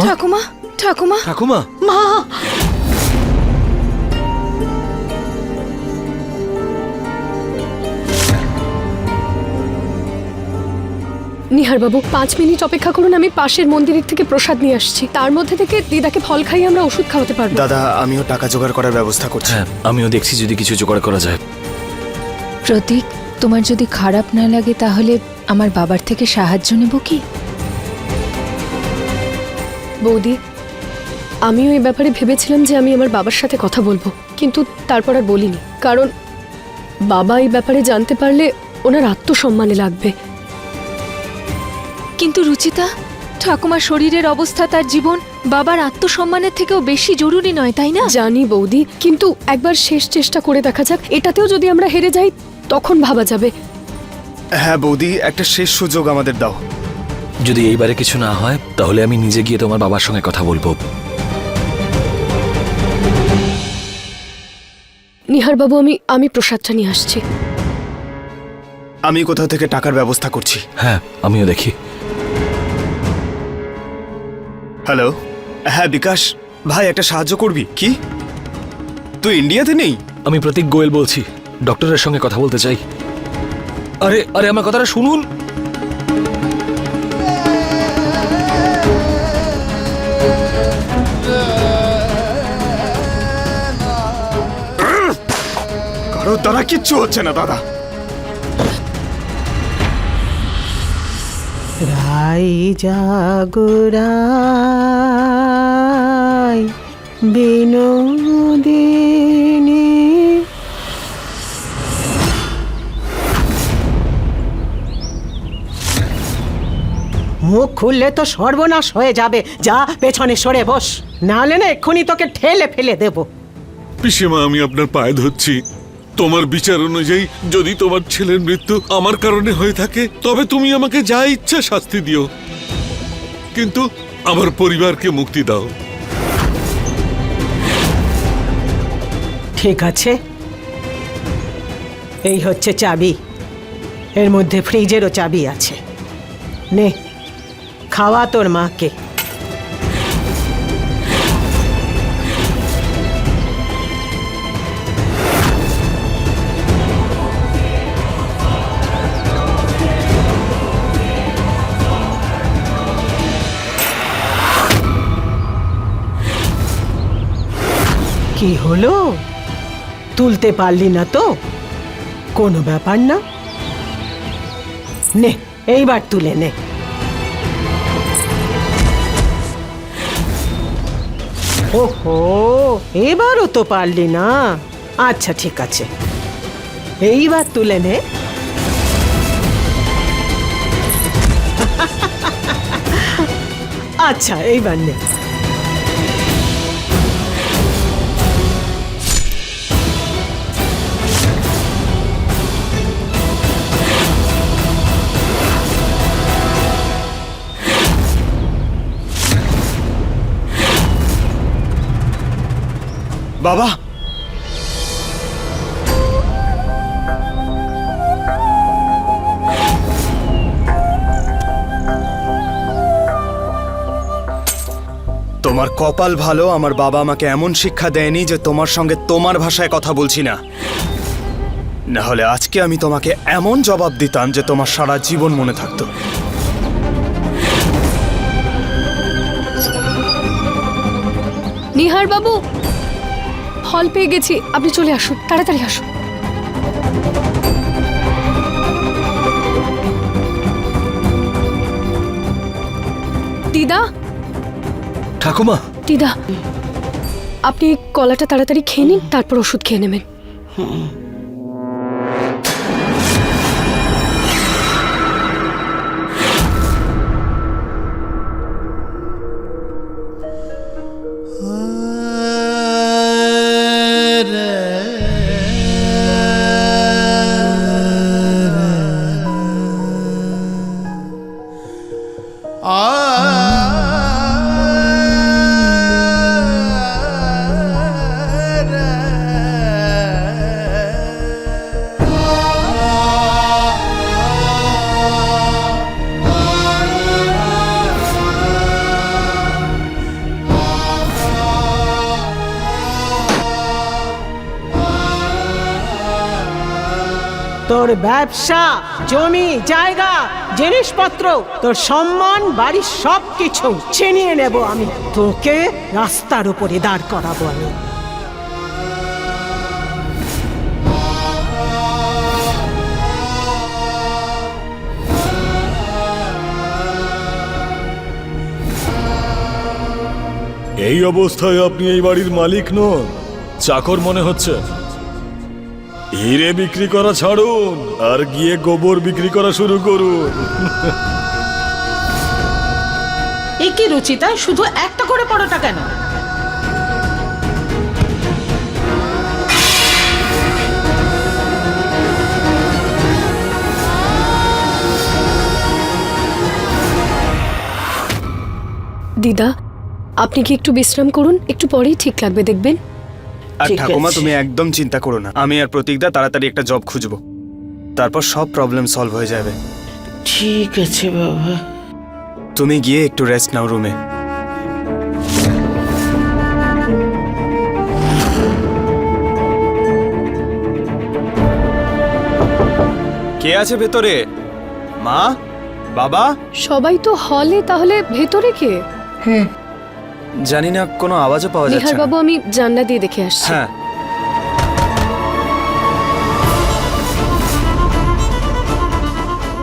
ঠাকুমা ঠাকুমা ঠাকুমা ঠাকুমা মা। নিহার বাবু 5 মিনিট অপেক্ষা করুন, আমি পাশের মন্দিরের থেকে প্রসাদ নিয়ে আসছি। তার মধ্যে থেকে দিদাকে ফল খাইয়ে আমরা ওষুধ খাওয়াতে পারবো। দাদা, আমিও টাকা জোগাড় করার ব্যবস্থা করছি। হ্যাঁ, আমিও দেখছি যদি কিছু জোগাড় করা যায়। প্রতীক, তোমার যদি খারাপ না লাগে তাহলে আমার বাবার থেকে সাহায্য নেব কি? বৌদি, আমিও এই ব্যাপারে ভেবেছিলাম যে আমি আমার বাবার সাথে কথা বলবো, কিন্তু তারপর আর বলিনি। কারণ বাবা এই ব্যাপারে জানতে পারলে ওনার আত্মসম্মানে লাগবে। কিন্তু রুচিতা, ঠাকুমার শরীরের অবস্থা, তার জীবন বাবার আত্মসম্মানের থেকেও বেশি জরুরি নয়, তাই না? জানি বৌদি, কিন্তু একবার শেষ চেষ্টা করে দেখা যাক। এটাতেও যদি আমরা হেরে যাই তখন ভাবা যাবে। হ্যাঁ বৌদি, একটা শেষ সুযোগ আমাদের দাও। যদি এইবারে কিছু না হয় তাহলে আমি নিজে গিয়ে তোমার বাবার সঙ্গে কথা বলবো। নিহার বাবু, আমি প্রসাদটা নিয়ে আসছি। আমি কোথাও থেকে টাকার ব্যবস্থা করছি। হ্যাঁ, আমিও দেখি। হ্যালো, হ্যাঁ বিকাশ ভাই, একটা সাহায্য করবি কি? তুই ইন্ডিয়াতে নেই? আমি প্রতীক গোয়েল বলছি, ডক্টরের সঙ্গে কথা বলতে চাই। আরে আরে আমার কথাটা শুনুন। কারো দ্বারা কিচ্ছু হচ্ছে না দাদা। রাই জাগরাই বিনোদিনী। মুখ খুললে তো সর্বনাশ হয়ে যাবে। যা পেছনে সরে বস, নাহলে না এক্ষুনি তোকে ঠেলে ফেলে দেব। পিসিমা, আমি আপনার পায়ে ধরছি। তোমার বিচার অনুযায়ী যদি তোমার ছেলের মৃত্যু আমার কারণে হয়ে থাকে তবে তুমি আমাকে যা ইচ্ছা শাস্তি দিও, কিন্তু আমার পরিবারকে মুক্তি দাও। ঠিক আছে, এই হচ্ছে চাবি। এর মধ্যে ফ্রিজেরও চাবি আছে। নে, খাওয়া তোর মাকে। কি হলো? তুলতে পারলি না তো? কোনো ব্যাপার না, নে এইবার তুলে নে। ওহো, এবারও তো পারলি না। আচ্ছা ঠিক আছে, এইবার তুলে নে। আচ্ছা এইবার নে। বাবা, তোমার কপাল ভালো, আমার বাবা আমাকে এমন শিক্ষা দেয়নি যে তোমার সঙ্গে তোমার ভাষায় কথা বলছি না। না হলে আজকে আমি তোমাকে এমন জবাব দিতাম যে তোমার সারা জীবন মনে থাকতো। নিহার বাবু, ফল পেয়ে গেছি, আপনি চলে আসুন, তাড়াতাড়ি আসুন। দিদা, ঠাকুমা, দিদা, আপনি কলাটা তাড়াতাড়ি খেয়ে নিন, তারপর ওষুধ খেয়ে নেবেন। তোর ব্যবসা, জমি, জায়গা, জিনিসপত্র, তোর সম্মান, বাড়ির সবকিছু ছিনিয়ে নেব আমি। তোকে রাস্তার উপরে দাঁড় করাবো আমি। এই অবস্থায় আপনি এই বাড়ির মালিক নন, চাকর মনে হচ্ছে। হিরে বিক্রি করা ছাড়ুন আর গিয়ে গোবর বিক্রি করা শুরু করুন। এই কি রুচিতা, শুধু একটা করে পরোটা কেন? দিদা, আপনি কি একটু বিশ্রাম করুন, একটু পরেই ঠিক লাগবে দেখবেন। আর ঠিক ঠাকুমা আছে। তুমি একদম চিন্তা করো না, আমি আর প্রতীকদা তাড়াতাড়ি একটা জব খুঁজবো, তারপর সব প্রবলেম সলভ হয়ে যাবে। ঠিক আছে বাবা। তুমি গিয়ে একটু রেস্ট নাও রুমে। কে আছে ভেতরে? মা, বাবা? সবাই তো হলে, তাহলে ভেতরে কে? জানি না, কোনো আওয়াজও পাওয়া যাচ্ছে নিহার না। বাবু, আমি জানলা দিয়ে দেখে আসছি। হ্যাঁ।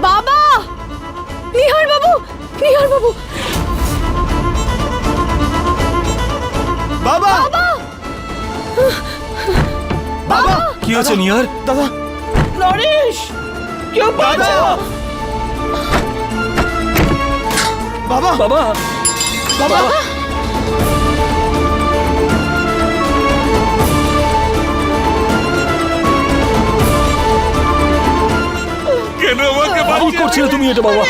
বাবা! নিহার বাবু! নিহার বাবু! বাবা! বাবা! কি হয়েছে নিহার? দাদা! নরেশ, কেউ দাদা! বাবা! বাবা! বাবা! কেন আমাকে কি করছিলে তুমি এটা বাবা?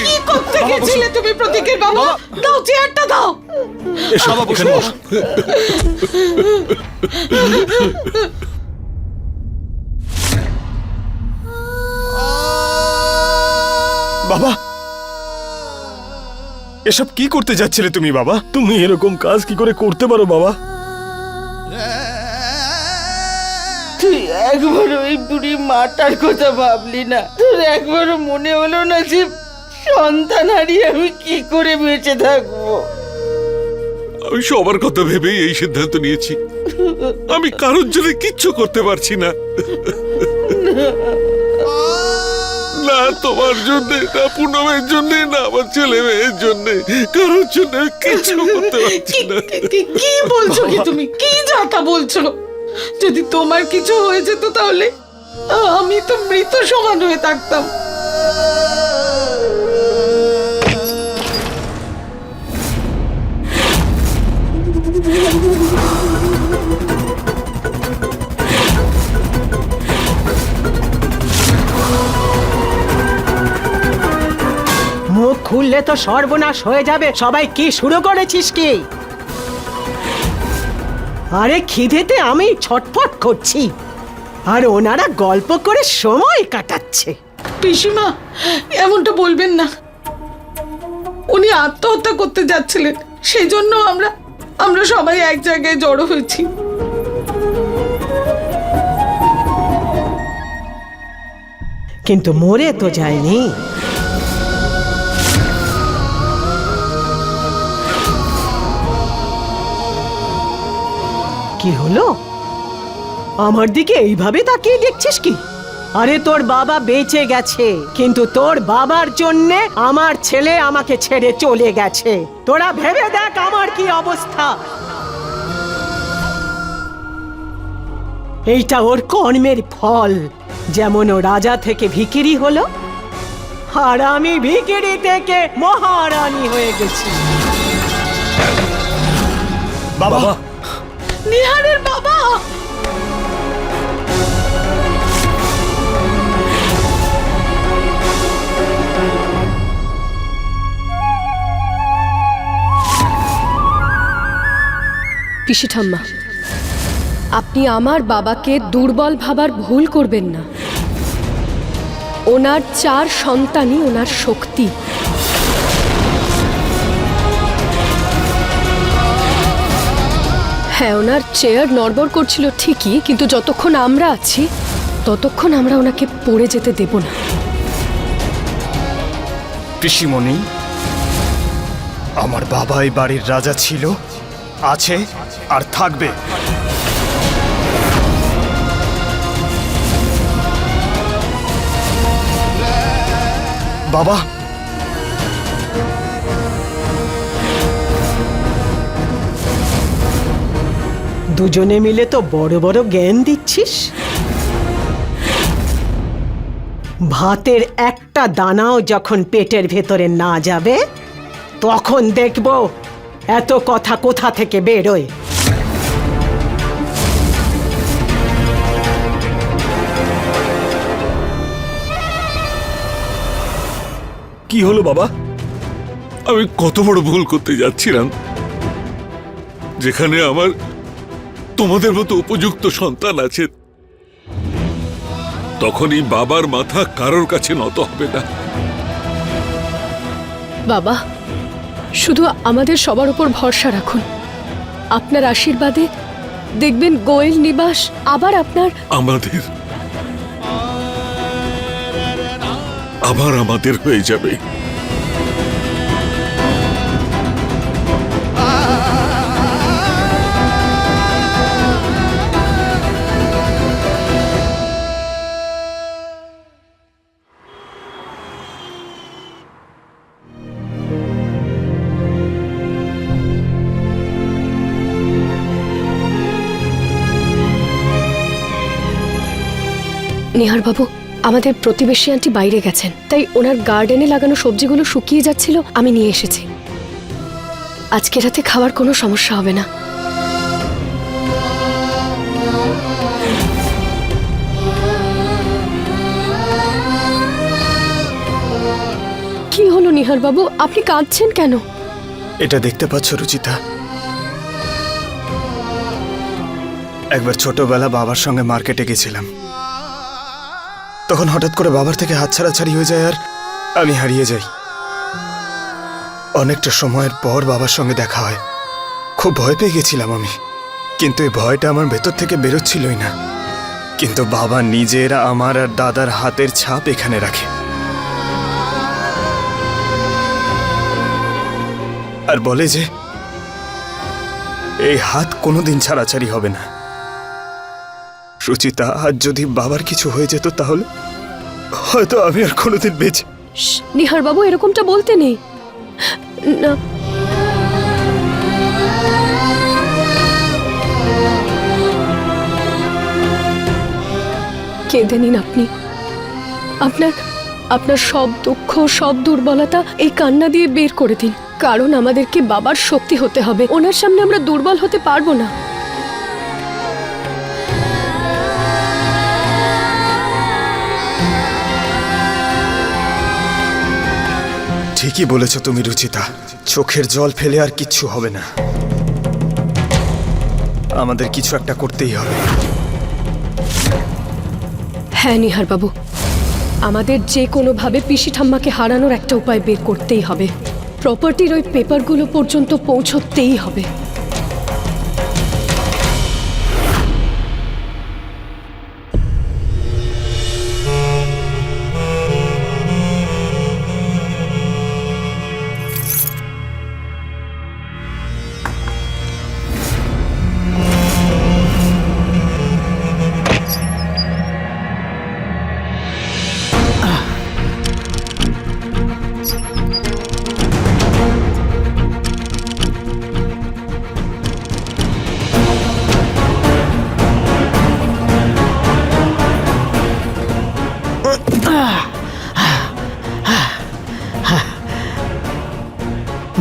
কি করতে গেছিলে তুমি প্রতীকের বাবা? দাও চেয়ারটা দাও। এসো এখানে বসো। বাবা! এসব কি করতে যাচ্ছিলে তুমি বাবা? তুমি এরকম কাজ কি করে করতে পারো বাবা? তুই একবার ওই বুড়ি মাটার কথা ভাবলি না? তোর একবারও মনে হলো না যে সন্তান হারিয়ে আমি কি করে বেঁচে থাকবো? আমি সবার কথা ভেবেই এই সিদ্ধান্ত নিয়েছি। আমি কারোর জন্য কিচ্ছু করতে পারছি না। না তোমার জন্য, না পুনমের জন্য, না আমার ছেলে মেয়ের জন্য, কারোর জন্য কিচ্ছু করতে পারছি না। কি বলছো কি তুমি? কি যাতা বলছো? যদি তোমার কিছু হয়ে যেত তাহলে আমি তো মৃত সমান হয়ে থাকতাম। মুখ খুললে তো সর্বনাশ হয়ে যাবে। সবাই কি শুরু করেছিস কি? আরে খিদেতে আমি ছটফট করছি আর ওনারা গল্প করে সময় কাটাচ্ছে। পিসিমা, এমনটা বলবেন না। উনি আত্মহত্যা করতে যাচ্ছিলেন, সেই জন্য আমরা সবাই এক জায়গায় জড়ো হয়েছি। কিন্তু মরে তো যায়নি। কি হলো? আমার দিকে এইভাবে তাকিয়ে দেখছিস কি? আরে তোর বাবা বেঁচে গেছে, কিন্তু তোর বাবার জন্যে আমার ছেলে আমাকে ছেড়ে চলে গেছে। তোরা ভেবে দেখ আমার কি অবস্থা। এইটা ওর কর্মের ফল। যেমন ও রাজা থেকে ভিখিরি হলো, আর আমি ভিখিরি থেকে মহারানী হয়ে গেছি। বাবা! নিহারের বাবা! পিসি ঠাম্মা, আপনি আমার বাবাকে দুর্বল ভাবার ভুল করবেন না। ওনার 4 সন্তানই ওনার শক্তি। হ্যাঁ, ওনার চেয়ার নড়বড় করছিল ঠিকই, কিন্তু যতক্ষণ আমরা আছি ততক্ষণ আমরা ওনাকে পড়ে যেতে দেব না। পিসিমণি, আমার বাবা এই বাড়ির রাজা ছিল, আছে আর থাকবে। বাবা, দুজনে মিলে তো বড় বড় জ্ঞান দিচ্ছিস। ভাতের একটা দানাও যখন পেটের ভেতরে না যাবে তখন দেখব এত কথা কোথা থেকে বেরোয়। কি হলো বাবা? আমি কত বড় ভুল করতে যাচ্ছিলাম, যেখানে আমার তোমাদের মতো উপযুক্ত সন্তান আছে, তখনই বাবার মাথা কারোর কাছে নত হবে না। বাবা, শুধু আমাদের সবার উপর ভরসা রাখুন। আপনার আশীর্বাদে দেখবেন গোয়েল নিবাস আবার আপনার আমাদের হয়ে যাবে। নিহার বাবু, আমাদের প্রতিবেশী আন্টি বাইরে গেছেন, তাই ওনার গার্ডেনে লাগানো সবজিগুলো শুকিয়ে যাচ্ছিল, আমি নিয়ে এসেছি। আজকে রাতে খাওয়ার কোনো সমস্যা হবে না। কি হলো নিহার বাবু, আপনি কাঁদছেন কেন? এটা দেখতে পাচ্ছ রুচিতা? একবার ছোটবেলা বাবার সঙ্গে মার্কেটে গেছিলাম, তখন হঠাৎ করে বাবার থেকে হাত ছাড়াছাড়ি হয়ে যায় আর আমি হারিয়ে যাই। অনেকটা সময়ের পর বাবার সঙ্গে দেখা হয়। খুব ভয় পেয়ে গেছিলাম আমি, কিন্তু এই ভয়টা আমার ভেতর থেকে বেরোচ্ছিলই না। কিন্তু বাবা নিজের আমার আর দাদার হাতের ছাপ এখানে রাখে, আর বলে যে এই হাত কোনোদিন ছাড়াছাড়ি হবে না। সুচিতা, আজ যদি বাবার কিছু হয়ে যেত তাহলে হয়তো আমি আর কোনোদিন বেঁচে। নিহার বাবু, এরকমটা বলতে নেই না। কেঁদে নিন আপনি। আপনার সব দুঃখ, সব দুর্বলতা এই কান্না দিয়ে বের করে দিন, কারণ আমাদেরকে বাবার শক্তি হতে হবে। ওনার সামনে আমরা দুর্বল হতে পারবো না। ঠিকই বলেছ তুমি রুচিতা, চোখের জল ফেলে আর কিচ্ছু হবে না। আমাদের কিছু একটা করতেই হবে। হ্যাঁ নিহার বাবু, আমাদের যে কোনোভাবে পিসি ঠাম্মাকে হারানোর একটা উপায় বের করতেই হবে। প্রপার্টির ওই পেপারগুলো পর্যন্ত পৌঁছতেই হবে।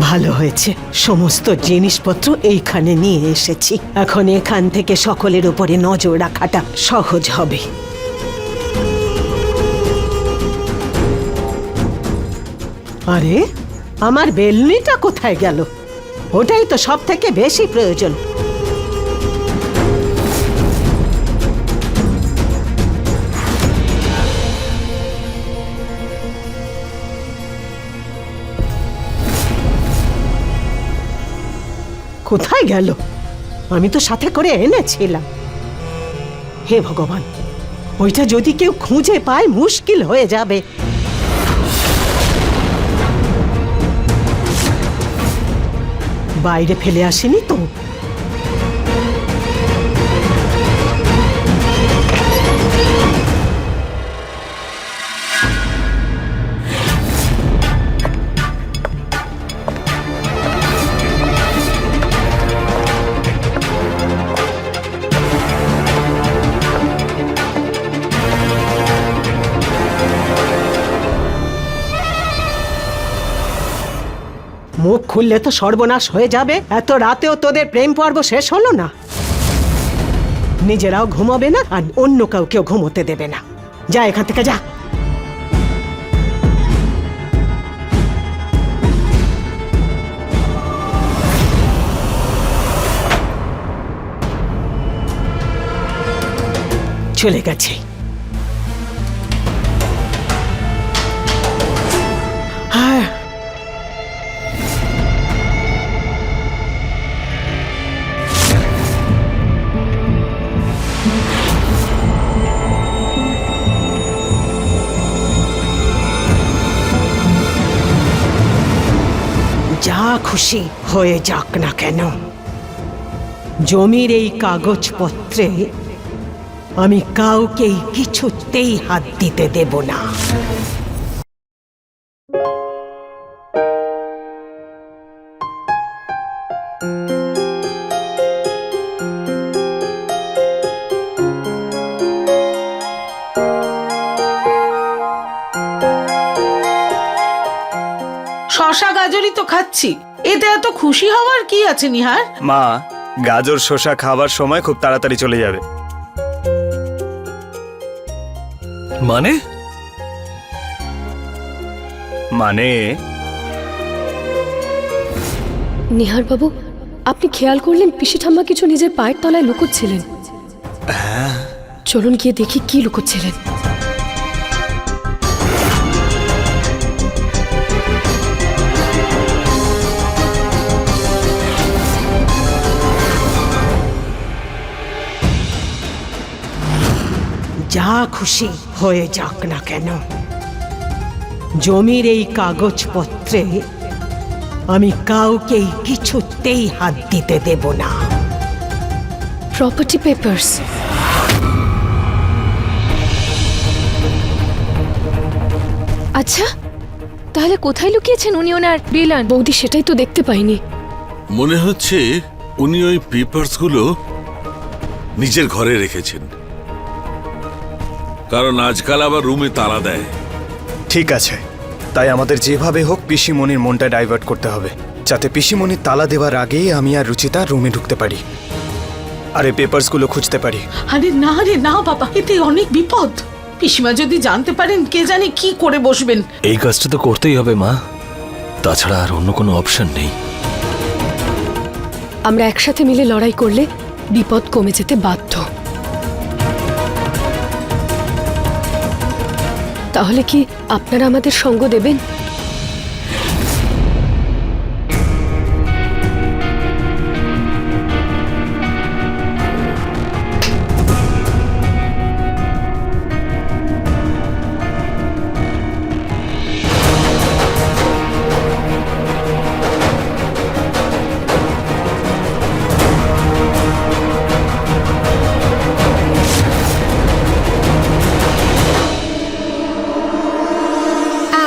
ভালো হয়েছে, সমস্ত জিনিসপত্র এইখানে নিয়ে এসেছি। এখন এখান থেকে সকলের উপরে নজর রাখাটা সহজ হবে। আরে, আমার বেলনিটা কোথায় গেল? ওটাই তো সব থেকে বেশি প্রয়োজন। কোথায় গেল? আমি তো সাথে করে এনেছিলাম। হে ভগবান, ওইটা যদি কেউ খুঁজে পায় মুশকিল হয়ে যাবে। বাইরে ফেলে আসেনি তো? মুখ খুললে তো সর্বনাশ হয়ে যাবে। এত রাতেও তোদের প্রেম পর্ব শেষ হলো না। নিজেরাও ঘুমাবে না আর অন্য কাউকেও ঘুমোতে দেবে না। যা এখান থেকে যা। চলে গেছে। হ্যাঁ, যা খুশি হয়ে যাক না কেন, জমির এই কাগজপত্রে আমি কাউকেই কিছুতেই হাত দিতে দেব না। শশা গাজরই তো খাচ্ছি, এতে এত খুশি হওয়ার কি আছে নিহার? মা, গাজর শসা খাবার সময় খুব তাড়াতাড়ি চলে যাবে। মানে মানে নিহার বাবু, আপনি খেয়াল করলেন পিসি ঠাম্মা কিছু নিজের পায়ের তলায় লুকোচ্ছিলেন। চলুন গিয়ে দেখি কি লুকোচ্ছিলেন। যা খুশি হয়ে যাক না কেন, জমির এই কাগজপত্রে আমি কাউকেই কিছুতেই হাত দিতে দেব না। Property papers. আচ্ছা, তাহলে কোথায় লুকিয়েছেন উনি ওনার বিলান? বৌদি, সেটাই তো দেখতে পাইনি। মনে হচ্ছে উনি ওই পেপারসগুলো নিজের ঘরে রেখেছেন, কারণ আজকাল আবার রুমে তালা দেয়। ঠিক আছে, তাই আমাদের যেভাবে হোক পিসিমণির মনটা ডাইভার্ট করতে হবে, যাতে পিসিমণির তালা দেওয়ার আগেই আমি আর রুচিতা রুমে ঢুকতে পারি আর এই পেপারসগুলো খুঁজতে পারি। আরে না রে না বাবা, এতে অনেক বিপদ। পিসিমা যদি জানতে পারেন, কে জানে কি করে বসবেন। এই কাজটা তো করতেই হবে মা, তাছাড়া আর অন্য কোনো অপশন নেই। আমরা একসাথে মিলে লড়াই করলে বিপদ কমে যেতে বাধ্য। তাহলে কি আপনারা আমাদের সঙ্গ দেবেন?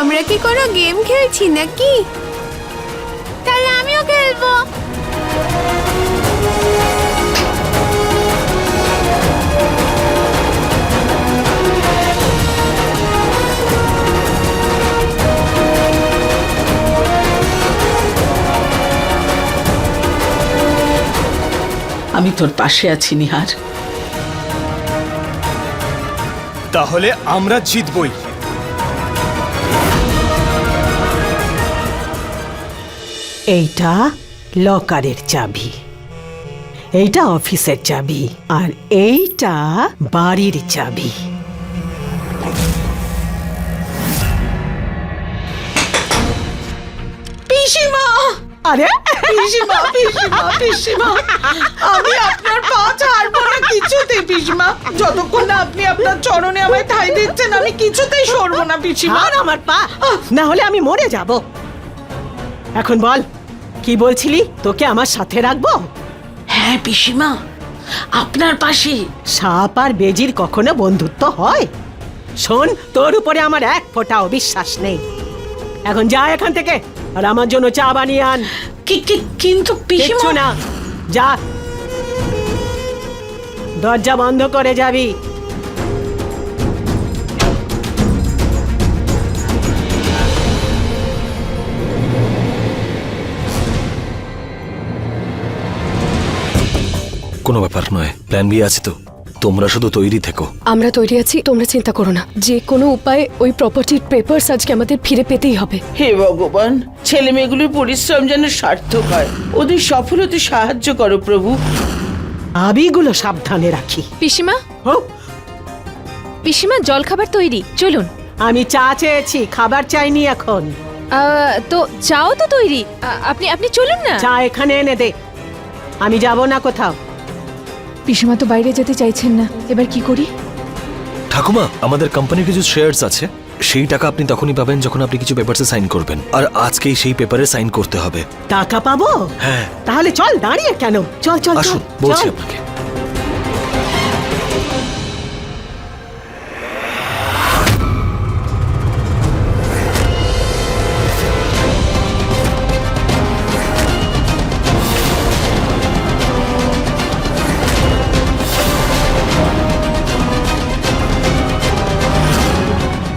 আমরা কি কোনো গেম খেলছি নাকি? তাহলে আমিও খেলবো। আমি তোর পাশে আছি নিহার। তাহলে আমরা জিতবই। এইটা লকারের চাবি, এইটা অফিসের চাবি, আর এইটা বাড়ির চাবি। পিসিমা, আরে পিসিমা পিসিমা পিসিমা আমি আপনার পা ছাড়বো না কিছুতে পিসিমা, যতক্ষণ না আপনি আপনার চরণে আমায় ঠাঁই দিচ্ছেন আমি কিছুতেই সরবো না পিসিমা। আর আমার পা, না হলে আমি মরে যাব। এখন বল, কি বলছিলি? তোকে আমার সাথে রাখবো? হ্যাঁ পিসিমা, আপনার পাশে। সাপ আর বেজির কখনো বন্ধুত্ব হয়? শোন, তোর উপরে আমার এক ফোঁটাও বিশ্বাস নেই। এখন যা এখান থেকে, আর আমার জন্য চা বানিয়ে আন। কিন্তু পিসিমা। কিচ্ছু না, যা। দরজা বন্ধ করে যাবি। কোনো ব্যাপার নয়, প্ল্যান বি আছে তো, তোমরা শুধু তৈরি থেকো। আমরা তৈরি আছি, তোমরা চিন্তা করো না। যে কোনো উপায়ে ওই প্রপার্টির পেপারস আজকে আমাদের ফিরে পেতেই হবে। হে ভগবান, ছেলে মেয়েগুলির পরিশ্রম যেন সার্থক হয়, ওদের সফল হতে সাহায্য করো প্রভু। আবিগুলো সাবধানে রাখি। পিসিমা, ও, পিসিমা জলখাবার তৈরি, চলুন। আমি চা চেয়েছি, খাবার চাইনি এখন। তো চাও তো তৈরি, আপনি আপনি চলুন না। চা এখানে এনে দে, আমি যাব না কোথাও। পিসিমা তো বাইরে যেতে চাইছেন না, এবার কি করি? ঠাকুমা, আমাদের কোম্পানির কিছু শেয়ারস আছে, সেই টাকা আপনি তখনই পাবেন যখন আপনি কিছু পেপারসে সাইন করবেন, আর আজকেই সেই পেপারে সাইন করতে হবে। টাকা পাবো? হ্যাঁ। তাহলে চল, দাঁড়িয়ে কেন? চল চল চল আসুন, বলছি চল। আপনাকে।